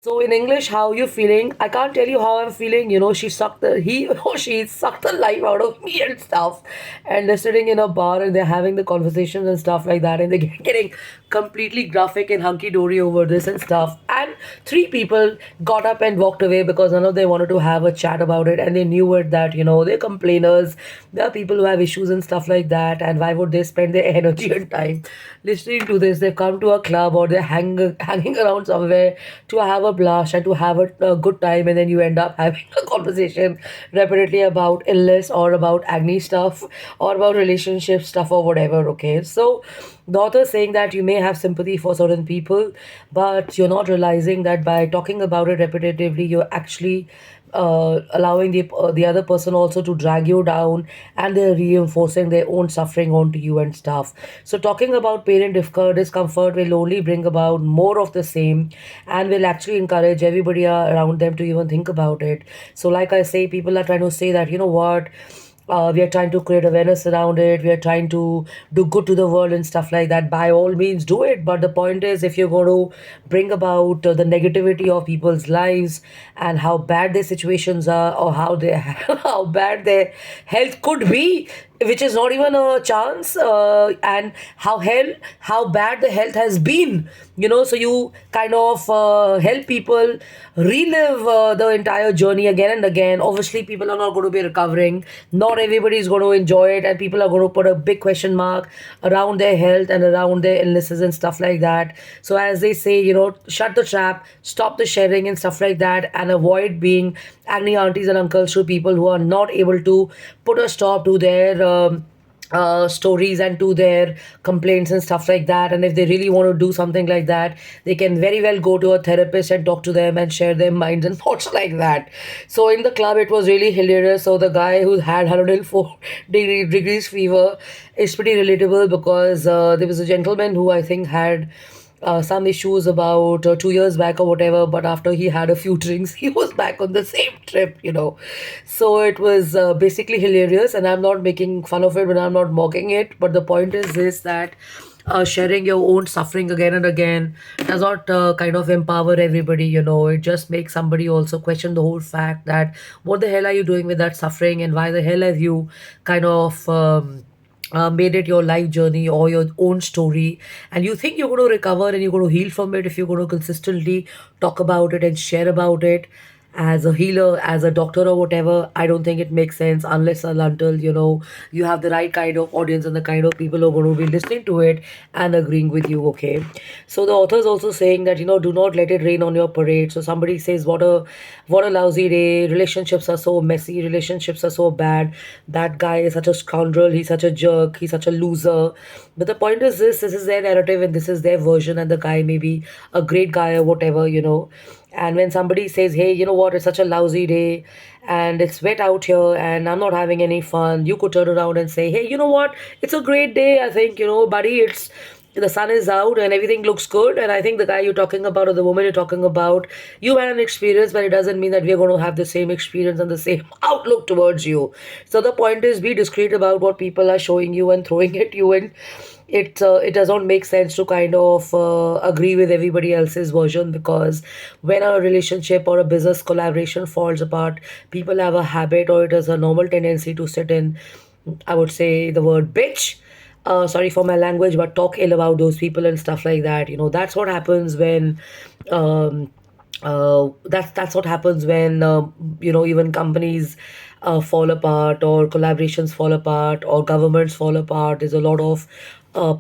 So in English, how you feeling? I can't tell you how I'm feeling. She sucked the he or she sucked the life out of me and stuff. And they're sitting in a bar and they're having the conversations and stuff like that, and they're getting completely graphic and hunky dory over this and stuff. And three people got up and walked away because none of them wanted to have a chat about it, and they knew it that they're complainers. There are people who have issues and stuff like that, and why would they spend their energy and time listening to this? They've come to a club or they're hanging around somewhere to have a blast and to have a good time, and then you end up having a conversation repeatedly about illness or about acne stuff or about relationship stuff or whatever. Okay, so the author is saying that you may have sympathy for certain people, but you're not realizing that by talking about it repetitively, you're actually allowing the other person also to drag you down, and they're reinforcing their own suffering onto you and stuff. So talking about pain and discomfort will only bring about more of the same, and will actually encourage everybody around them to even think about it. So like I say, people are trying to say that, what, we are trying to create awareness around it, we are trying to do good to the world and stuff like that. By all means do it, but the point is, if you're going to bring about the negativity of people's lives and how bad their situations are, or how they how bad their health could be, which is not even a chance, and how bad the health has been, so you kind of help people relive the entire journey again and again. Obviously people are not going to be recovering, not everybody is going to enjoy it, and people are going to put a big question mark around their health and around their illnesses and stuff like that. So as they say, shut the trap, stop the sharing and stuff like that, and avoid being agni aunties and uncles to people who are not able to put a stop to their stories and to their complaints and stuff like that. And if they really want to do something like that, they can very well go to a therapist and talk to them and share their minds and thoughts like that. So in the club, it was really hilarious. So the guy who had 104 degrees fever is pretty relatable, because there was a gentleman who I think had some issues about 2 years back or whatever, but after he had a few drinks, he was back on the same trip. So it was basically hilarious, and I'm not making fun of it, but I'm not mocking it. But the point is this, that sharing your own suffering again and again does not kind of empower everybody. It just makes somebody also question the whole fact that what the hell are you doing with that suffering, and why the hell have you kind of made it your life journey or your own story, and you think you're going to recover and you're going to heal from it if you're going to consistently talk about it and share about it as a healer, as a doctor or whatever. I don't think it makes sense unless and until you have the right kind of audience and the kind of people who are going to be listening to it and agreeing with you. Okay, so the author is also saying that, do not let it rain on your parade. So somebody says, what a lousy day, relationships are so messy, relationships are so bad, that guy is such a scoundrel, he's such a jerk, he's such a loser. But the point is this is their narrative and this is their version, and the guy may be a great guy or whatever. And when somebody says, hey, you know what, it's such a lousy day and it's wet out here and I'm not having any fun, you could turn around and say, hey, you know what, it's a great day. I think, buddy, it's the sun is out and everything looks good. And I think the guy you're talking about or the woman you're talking about, you had an experience, but it doesn't mean that we're going to have the same experience and the same outlook towards you. So the point is, be discreet about what people are showing you and throwing at you, and it does not make sense to kind of agree with everybody else's version, because when a relationship or a business collaboration falls apart, people have a habit, or it is a normal tendency to sit in, I would say the word bitch, sorry for my language, but talk ill about those people and stuff like that. That's what happens when um, that's what happens when even companies fall apart, or collaborations fall apart, or governments fall apart. There's a lot of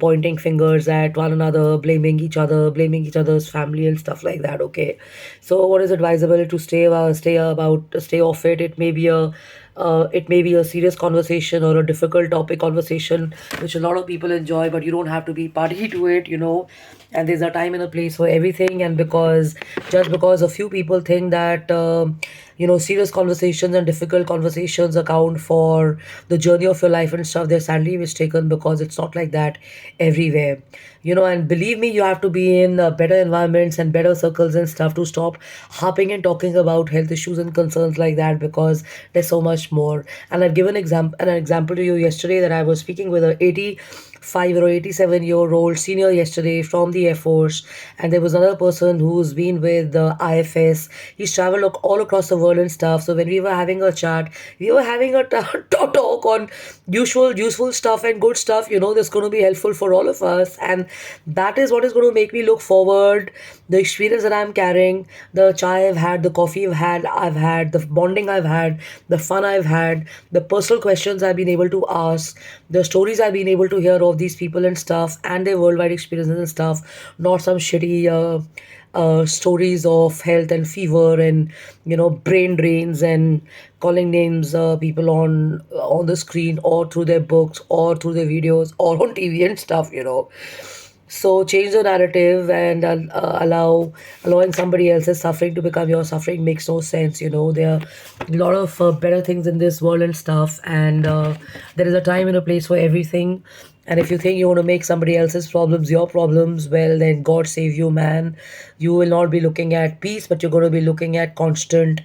pointing fingers at one another, blaming each other, blaming each other's family and stuff like that. Okay, so what is advisable to stay off it. It may be a serious conversation or a difficult topic conversation, which a lot of people enjoy, but you don't have to be party to it. And there's a time and a place for everything. And just because a few people think that serious conversations and difficult conversations account for the journey of your life and stuff, they're sadly mistaken, because it's not like that everywhere. And believe me, you have to be in better environments and better circles and stuff to stop harping and talking about health issues and concerns like that, because there's so much more. And I've given an example to you yesterday, that I was speaking with a 80 85 or 87-year-old senior yesterday from the Air Force, and there was another person who's been with the IFS. He's traveled all across the world and stuff. So when we were having a chat, we were having a talk on usual useful stuff and good stuff. That's going to be helpful for all of us, and that is what is going to make me look forward. The experience that I'm carrying, the chai I've had, the coffee I've had, the bonding I've had, the fun I've had, the personal questions I've been able to ask, the stories I've been able to hear of these people and stuff, and their worldwide experiences and stuff. Not some shitty stories of health and fever and brain drains and calling names people on the screen or through their books or through their videos or on TV and stuff. So change the narrative and allowing somebody else's suffering to become your suffering makes no sense. There are a lot of better things in this world and stuff, and there is a time and a place for everything. And if you think you want to make somebody else's problems your problems, well, then God save you, man. You will not be looking at peace, but you're going to be looking at constant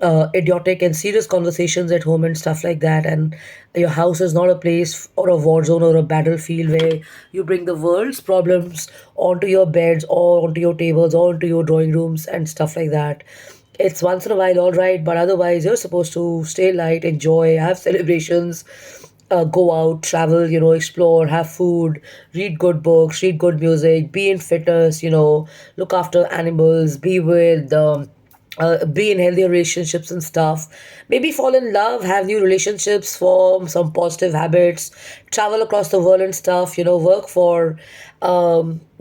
idiotic and serious conversations at home and stuff like that. And your house is not a place or a war zone or a battlefield where you bring the world's problems onto your beds or onto your tables or onto your drawing rooms and stuff like that. It's once in a while, all right, but otherwise, you're supposed to stay light, enjoy, have celebrations, go out, travel, explore, have food, read good books, read good music, be in fitness, look after animals, be in healthier relationships and stuff. Maybe fall in love, have new relationships, form some positive habits, travel across the world and stuff.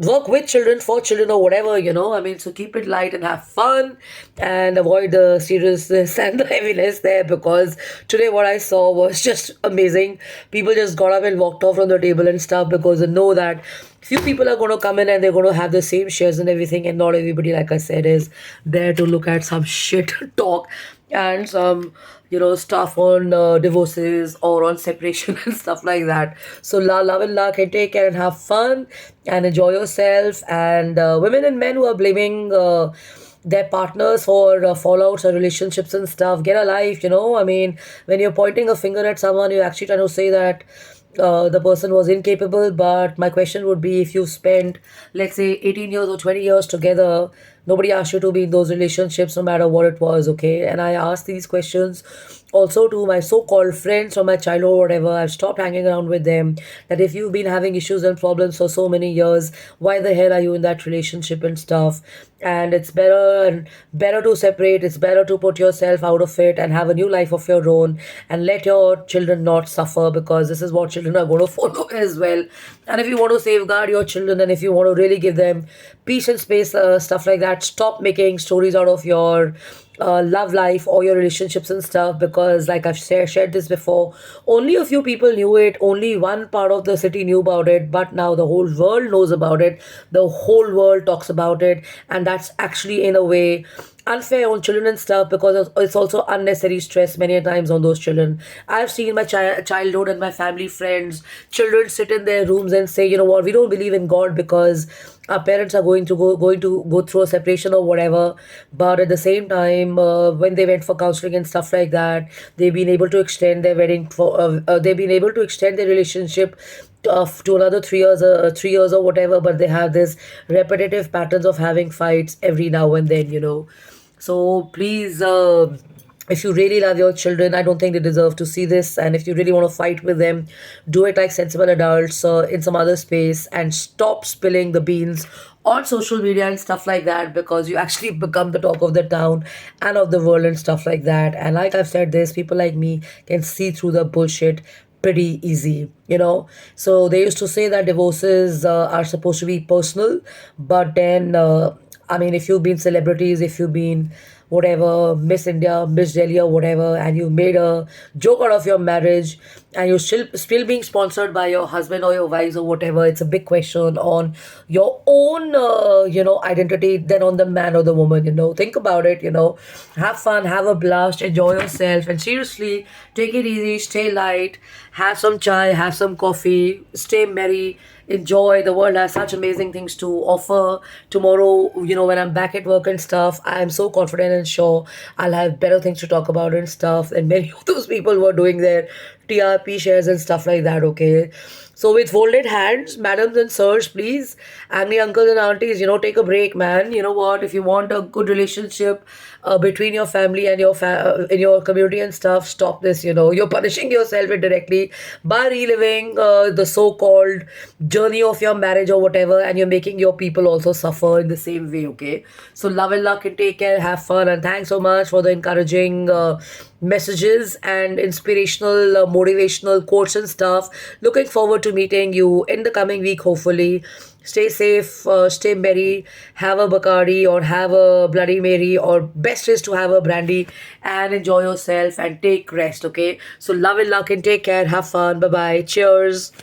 Work with children, for children, or whatever. I mean, so keep it light and have fun, and avoid the seriousness and the heaviness there, because today what I saw was just amazing. People just got up and walked off from the table and stuff because they know that few people are going to come in and they're going to have the same shares and everything, and not everybody, like I said, is there to look at some shit talk and some stuff on divorces or on separation and stuff like that. So love and luck, and take care and have fun and enjoy yourself. And women and men who are blaming their partners for fallouts or relationships and stuff, get a life. I mean, when you're pointing a finger at someone, you're actually trying to say that the person was incapable. But my question would be, if you spent, let's say, 18 years or 20 years together, nobody asked you to be in those relationships, no matter what it was, okay? And I asked these questions also to my so-called friends from my childhood or whatever. I've stopped hanging around with them, that if you've been having issues and problems for so many years, why the hell are you in that relationship and stuff? And it's better to separate. It's better to put yourself out of it and have a new life of your own, and let your children not suffer, because this is what children are going to follow as well. And if you want to safeguard your children, and if you want to really give them peace and space, stuff like that, stop making stories out of your love life or your relationships and stuff, because like I've shared this before, only a few people knew it, only one part of the city knew about it, but now the whole world knows about it, the whole world talks about it. And that's actually, in a way, unfair on children and stuff, because it's also unnecessary stress many a times on those children. I've seen my childhood and my family friends, children sit in their rooms and say, you know what, we don't believe in God because our parents are going to go through a separation or whatever. But at the same time, when they went for counseling and stuff like that, they've been able to extend their wedding for they've been able to extend their relationship to another 3 years, 3 years or whatever. But they have this repetitive patterns of having fights every now and then. So please, if you really love your children, I don't think they deserve to see this. And if you really want to fight with them, do it like sensible adults in some other space, and stop spilling the beans on social media and stuff like that, because you actually become the talk of the town and of the world and stuff like that. And like I've said this, people like me can see through the bullshit pretty easy. So they used to say that divorces are supposed to be personal, but then I mean, if you've been celebrities, if you've been whatever, Miss India, Miss Delhi or whatever, and you made a joke out of your marriage, and you're still being sponsored by your husband or your wives or whatever, it's a big question on your own identity than on the man or the woman. Think about it. Have fun, have a blast, enjoy yourself, and seriously, take it easy, stay light, have some chai, have some coffee, stay merry, enjoy. The world has such amazing things to offer. Tomorrow, when I'm back at work and stuff, I'm so confident and sure I'll have better things to talk about and stuff. And many of those people who are doing their TRP shares and stuff like that, okay? So with folded hands, madams and sirs, please, angry uncles and aunties, take a break, man. You know what? If you want a good relationship between your family and in your community and stuff, stop this. You're punishing yourself indirectly by reliving the so-called journey of your marriage or whatever, and you're making your people also suffer in the same way. Okay, so love and luck and take care, have fun, and thanks so much for the encouraging messages and inspirational, motivational quotes and stuff. Looking forward to meeting you in the coming week, hopefully. Stay safe, stay merry, have a Bacardi or have a Bloody Mary, or best is to have a brandy and enjoy yourself and take rest, okay? So, love and luck and take care, have fun, bye bye, cheers.